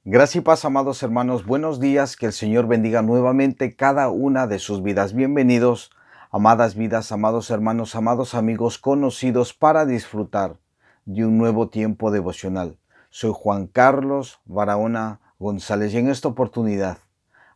Gracias y paz, amados hermanos. Buenos días. Que el Señor bendiga nuevamente cada una de sus vidas. Bienvenidos, amadas vidas, amados hermanos, amados amigos conocidos para disfrutar de un nuevo tiempo devocional. Soy Juan Carlos Barahona González y en esta oportunidad,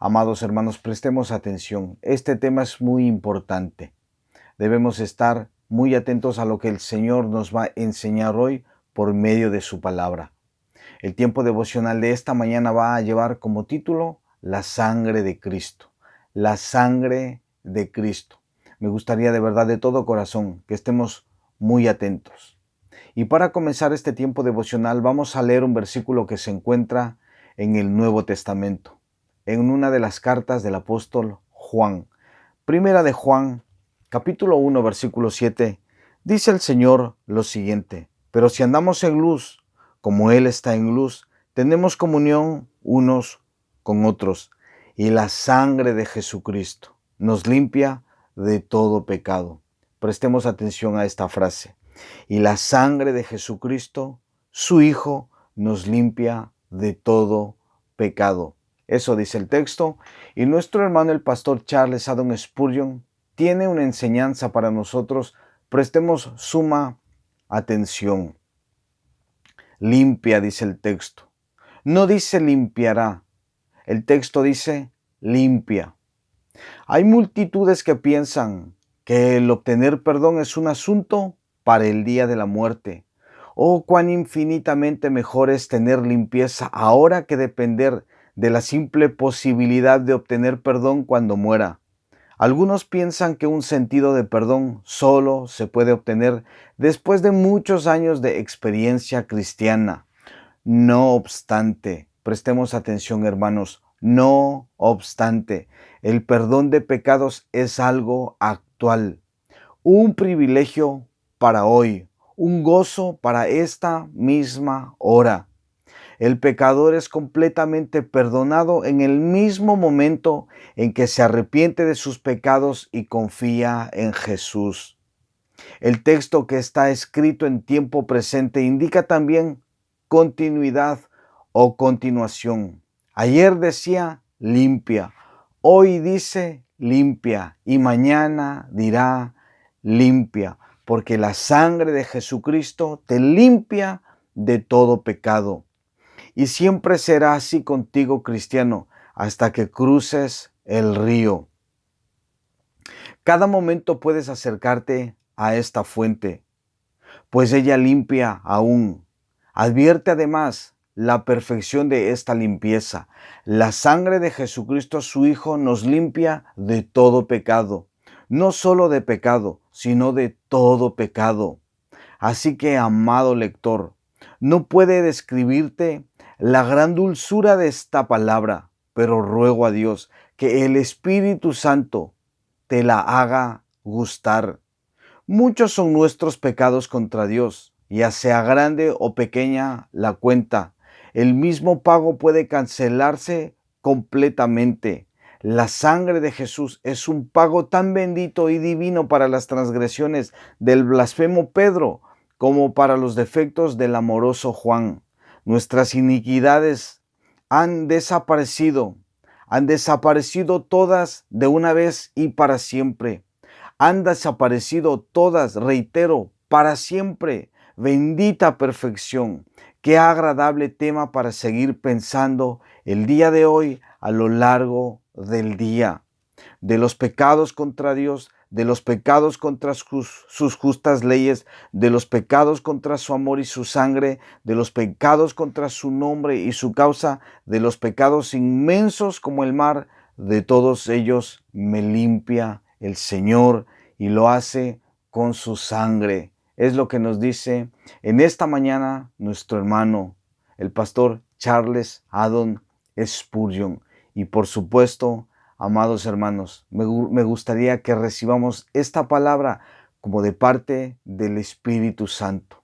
amados hermanos, prestemos atención. Este tema es muy importante. Debemos estar muy atentos a lo que el Señor nos va a enseñar hoy por medio de su palabra. El tiempo devocional de esta mañana va a llevar como título La sangre de Cristo. La sangre de Cristo. Me gustaría de verdad de todo corazón que estemos muy atentos. Y para comenzar este tiempo devocional vamos a leer un versículo que se encuentra en el Nuevo Testamento, en una de las cartas del apóstol Juan. Primera de Juan, capítulo 1, versículo 7, dice el Señor lo siguiente: pero si andamos en luz, como Él está en luz, tenemos comunión unos con otros, y la sangre de Jesucristo nos limpia de todo pecado. Prestemos atención a esta frase. Y la sangre de Jesucristo, su Hijo, nos limpia de todo pecado. Eso dice el texto. Y nuestro hermano el pastor Charles Haddon Spurgeon tiene una enseñanza para nosotros. Prestemos suma atención. Limpia, dice el texto. No dice limpiará. El texto dice limpia. Hay multitudes que piensan que el obtener perdón es un asunto para el día de la muerte. Oh, cuán infinitamente mejor es tener limpieza ahora que depender de la simple posibilidad de obtener perdón cuando muera. Algunos piensan que un sentido de perdón solo se puede obtener después de muchos años de experiencia cristiana. No obstante, prestemos atención, hermanos, no obstante, el perdón de pecados es algo actual, un privilegio para hoy, un gozo para esta misma hora. El pecador es completamente perdonado en el mismo momento en que se arrepiente de sus pecados y confía en Jesús. El texto que está escrito en tiempo presente indica también continuidad o continuación. Ayer decía limpia, hoy dice limpia y mañana dirá limpia, porque la sangre de Jesucristo te limpia de todo pecado. Y siempre será así contigo, cristiano, hasta que cruces el río. Cada momento puedes acercarte a esta fuente, pues ella limpia aún. Advierte además la perfección de esta limpieza. La sangre de Jesucristo, su Hijo, nos limpia de todo pecado. No solo de pecado, sino de todo pecado. Así que, amado lector, no puede describirte la gran dulzura de esta palabra, pero ruego a Dios que el Espíritu Santo te la haga gustar. Muchos son nuestros pecados contra Dios, ya sea grande o pequeña la cuenta. El mismo pago puede cancelarse completamente. La sangre de Jesús es un pago tan bendito y divino para las transgresiones del blasfemo Pedro como para los defectos del amoroso Juan. Nuestras iniquidades han desaparecido todas de una vez y para siempre. Han desaparecido todas, reitero, para siempre. Bendita perfección. Qué agradable tema para seguir pensando el día de hoy a lo largo del día. De los pecados contra Dios, de los pecados contra sus justas leyes, de los pecados contra su amor y su sangre, de los pecados contra su nombre y su causa, de los pecados inmensos como el mar, de todos ellos me limpia el Señor y lo hace con su sangre. Es lo que nos dice en esta mañana nuestro hermano, el pastor Charles Haddon Spurgeon. Y por supuesto, amados hermanos, me gustaría que recibamos esta palabra como de parte del Espíritu Santo.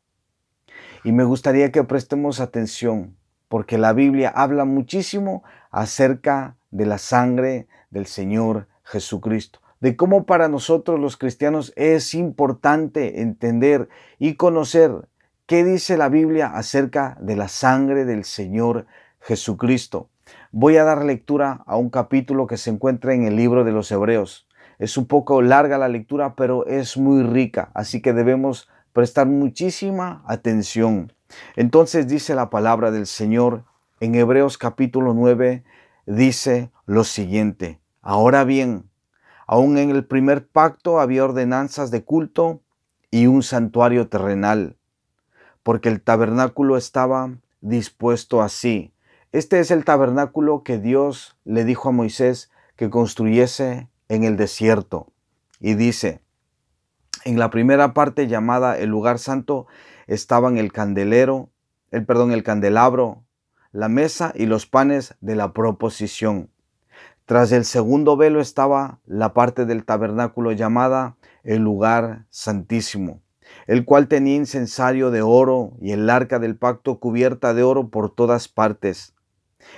Y me gustaría que prestemos atención, porque la Biblia habla muchísimo acerca de la sangre del Señor Jesucristo, de cómo para nosotros los cristianos es importante entender y conocer qué dice la Biblia acerca de la sangre del Señor Jesucristo. Voy a dar lectura a un capítulo que se encuentra en el libro de los Hebreos. Es un poco larga la lectura, pero es muy rica, así que debemos prestar muchísima atención. Entonces dice la palabra del Señor en Hebreos capítulo 9, dice lo siguiente: ahora bien, aún en el primer pacto había ordenanzas de culto y un santuario terrenal, porque el tabernáculo estaba dispuesto así. Este es el tabernáculo que Dios le dijo a Moisés que construyese en el desierto. Y dice, en la primera parte llamada el lugar santo estaban el candelabro, la mesa y los panes de la proposición. Tras el segundo velo estaba la parte del tabernáculo llamada el lugar santísimo, el cual tenía incensario de oro y el arca del pacto cubierta de oro por todas partes,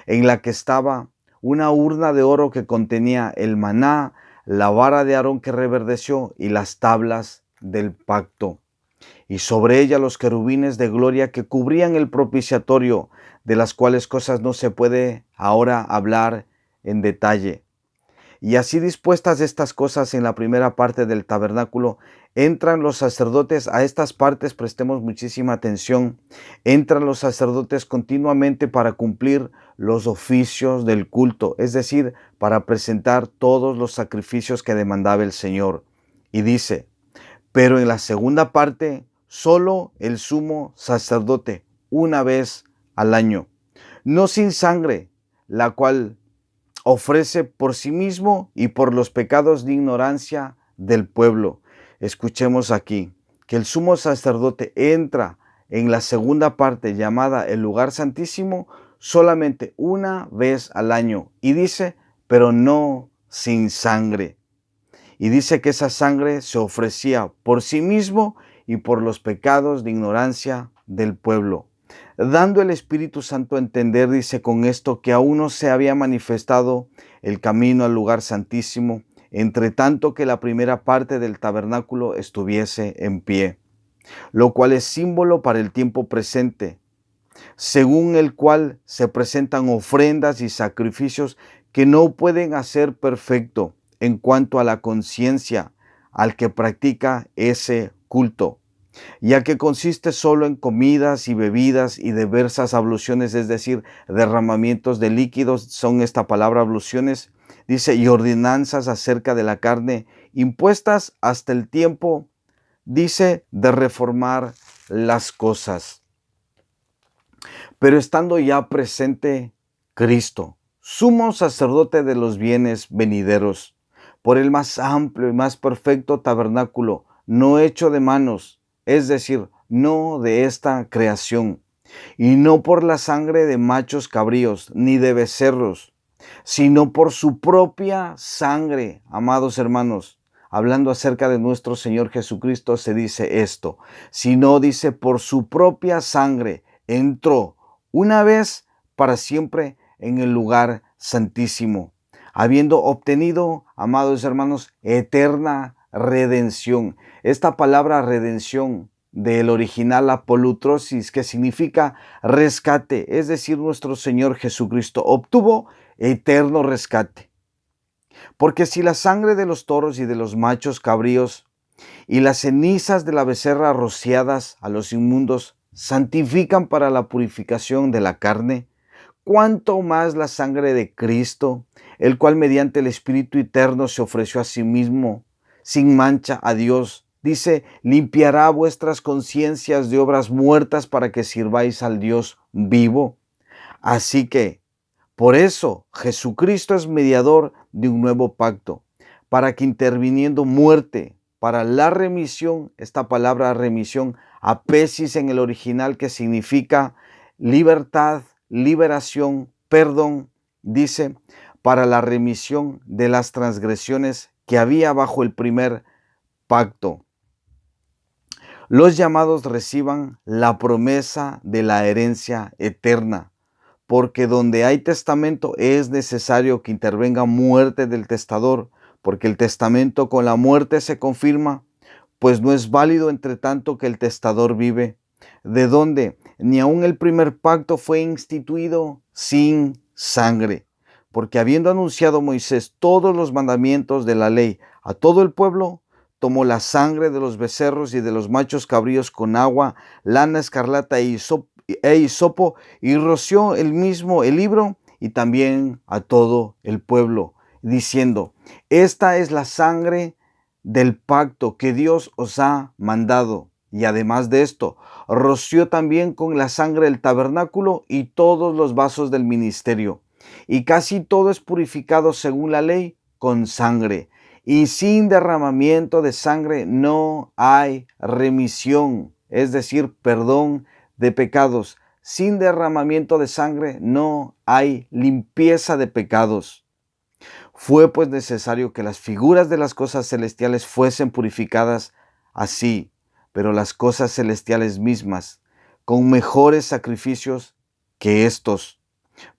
en la que estaba una urna de oro que contenía el maná, la vara de Aarón que reverdeció y las tablas del pacto. Y sobre ella los querubines de gloria que cubrían el propiciatorio, de las cuales cosas no se puede ahora hablar en detalle. Y así dispuestas estas cosas en la primera parte del tabernáculo, entran los sacerdotes a estas partes, prestemos muchísima atención, entran los sacerdotes continuamente para cumplir los oficios del culto, es decir, para presentar todos los sacrificios que demandaba el Señor. Y dice, pero en la segunda parte, solo el sumo sacerdote, una vez al año, no sin sangre, la cual ofrece por sí mismo y por los pecados de ignorancia del pueblo. Escuchemos aquí que el sumo sacerdote entra en la segunda parte llamada el lugar santísimo solamente una vez al año y dice, pero no sin sangre. Y dice que esa sangre se ofrecía por sí mismo y por los pecados de ignorancia del pueblo. Dando el Espíritu Santo a entender, dice con esto, que aún no se había manifestado el camino al lugar santísimo, entre tanto que la primera parte del tabernáculo estuviese en pie, lo cual es símbolo para el tiempo presente, según el cual se presentan ofrendas y sacrificios que no pueden hacer perfecto en cuanto a la conciencia al que practica ese culto, ya que consiste solo en comidas y bebidas y diversas abluciones, es decir, derramamientos de líquidos, son esta palabra abluciones, dice, y ordenanzas acerca de la carne, impuestas hasta el tiempo, dice, de reformar las cosas. Pero estando ya presente Cristo, sumo sacerdote de los bienes venideros, por el más amplio y más perfecto tabernáculo, no hecho de manos, es decir, no de esta creación, y no por la sangre de machos cabríos, ni de becerros, sino por su propia sangre, amados hermanos. Hablando acerca de nuestro Señor Jesucristo se dice esto, sino dice por su propia sangre entró una vez para siempre en el lugar santísimo, habiendo obtenido, amados hermanos, eterna redención. Esta palabra redención del original apolutrosis, que significa rescate, es decir, nuestro Señor Jesucristo obtuvo eterno rescate. Porque si la sangre de los toros y de los machos cabríos y las cenizas de la becerra rociadas a los inmundos santifican para la purificación de la carne, cuánto más la sangre de Cristo, el cual mediante el Espíritu eterno se ofreció a sí mismo sin mancha a Dios, dice, limpiará vuestras conciencias de obras muertas para que sirváis al Dios vivo. Así que, por eso, Jesucristo es mediador de un nuevo pacto, para que interviniendo muerte para la remisión, esta palabra remisión, apesis en el original, que significa libertad, liberación, perdón, dice, para la remisión de las transgresiones que había bajo el primer pacto, los llamados reciban la promesa de la herencia eterna, porque donde hay testamento es necesario que intervenga muerte del testador, porque el testamento con la muerte se confirma, pues no es válido entre tanto que el testador vive. de donde ni aun el primer pacto fue instituido sin sangre. Porque habiendo anunciado Moisés todos los mandamientos de la ley a todo el pueblo, tomó la sangre de los becerros y de los machos cabríos con agua, lana escarlata e hisopo, y roció el mismo el libro y también a todo el pueblo, diciendo: esta es la sangre del pacto que Dios os ha mandado. Y además de esto, roció también con la sangre el tabernáculo y todos los vasos del ministerio. Y casi todo es purificado según la ley con sangre. Y sin derramamiento de sangre no hay remisión, es decir, perdón de pecados. Sin derramamiento de sangre no hay limpieza de pecados. Fue pues necesario que las figuras de las cosas celestiales fuesen purificadas así, pero las cosas celestiales mismas, con mejores sacrificios que estos.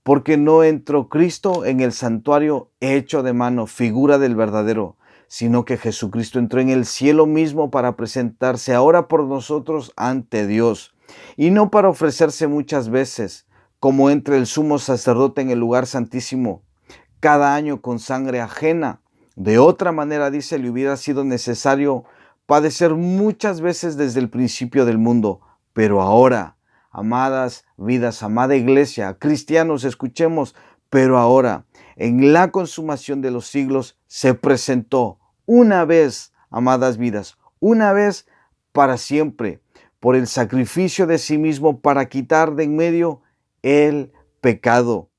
Porque no entró Cristo en el santuario hecho de mano, figura del verdadero, sino que Jesucristo entró en el cielo mismo para presentarse ahora por nosotros ante Dios, y no para ofrecerse muchas veces, como entra el sumo sacerdote en el lugar santísimo, cada año con sangre ajena. De otra manera, dice, le hubiera sido necesario padecer muchas veces desde el principio del mundo. Pero ahora, amadas vidas, amada iglesia, cristianos, escuchemos, pero ahora, en la consumación de los siglos, se presentó una vez, amadas vidas, una vez para siempre, por el sacrificio de sí mismo para quitar de en medio el pecado.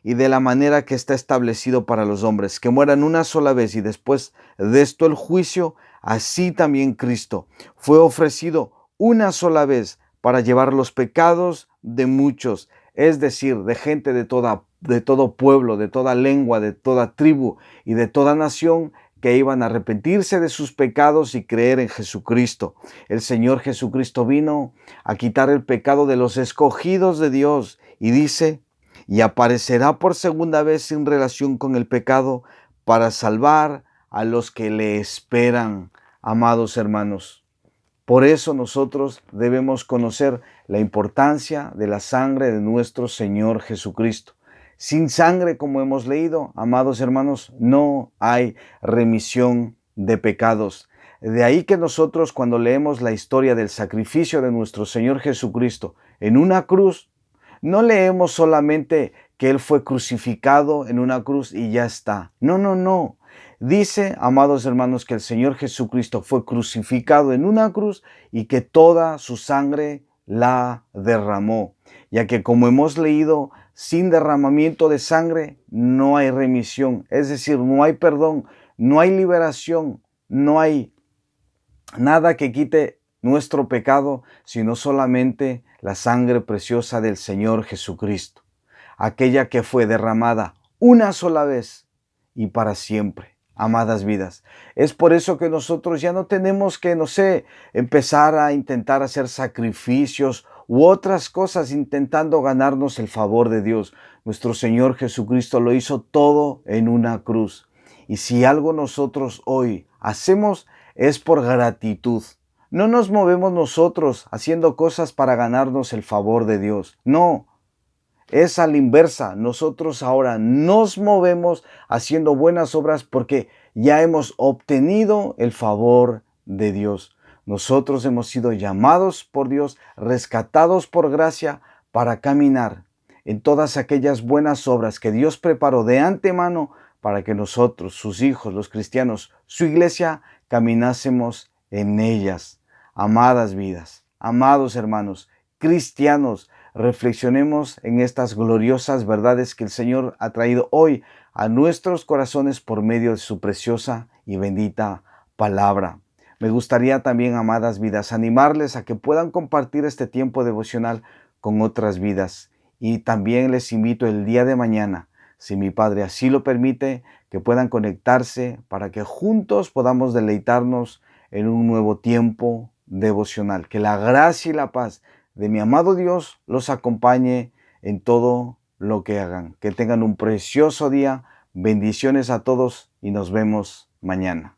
Y de la manera que está establecido para los hombres, que mueran una sola vez y después de esto el juicio, así también Cristo fue ofrecido una sola vez para llevar los pecados de muchos, es decir, de gente de todo pueblo, de toda lengua, de toda tribu y de toda nación, que iban a arrepentirse de sus pecados y creer en Jesucristo. El Señor Jesucristo vino a quitar el pecado de los escogidos de Dios y dice: y aparecerá por segunda vez sin relación con el pecado para salvar a los que le esperan, amados hermanos. Por eso nosotros debemos conocer la importancia de la sangre de nuestro Señor Jesucristo. Sin sangre, como hemos leído, amados hermanos, no hay remisión de pecados. De ahí que nosotros, cuando leemos la historia del sacrificio de nuestro Señor Jesucristo en una cruz, no leemos solamente que Él fue crucificado en una cruz y ya está. No, no, no. Dice, amados hermanos, que el Señor Jesucristo fue crucificado en una cruz y que toda su sangre la derramó. Ya que, como hemos leído, sin derramamiento de sangre no hay remisión. Es decir, no hay perdón, no hay liberación, no hay nada que quite nuestro pecado, sino solamente la sangre preciosa del Señor Jesucristo, aquella que fue derramada una sola vez y para siempre. Amadas vidas, es por eso que nosotros ya no tenemos que, empezar a intentar hacer sacrificios u otras cosas intentando ganarnos el favor de Dios. Nuestro Señor Jesucristo lo hizo todo en una cruz. Y si algo nosotros hoy hacemos es por gratitud. No nos movemos nosotros haciendo cosas para ganarnos el favor de Dios. No, es a la inversa. Nosotros ahora nos movemos haciendo buenas obras porque ya hemos obtenido el favor de Dios. Nosotros hemos sido llamados por Dios, rescatados por gracia para caminar en todas aquellas buenas obras que Dios preparó de antemano para que nosotros, sus hijos, los cristianos, su iglesia, caminásemos en ellas. Amadas vidas, amados hermanos, cristianos, reflexionemos en estas gloriosas verdades que el Señor ha traído hoy a nuestros corazones por medio de su preciosa y bendita palabra. Me gustaría también, amadas vidas, animarles a que puedan compartir este tiempo devocional con otras vidas. Y también les invito el día de mañana, si mi Padre así lo permite, que puedan conectarse para que juntos podamos deleitarnos en un nuevo tiempo devocional. Que la gracia y la paz de mi amado Dios los acompañe en todo lo que hagan. Que tengan un precioso día. Bendiciones a todos y nos vemos mañana.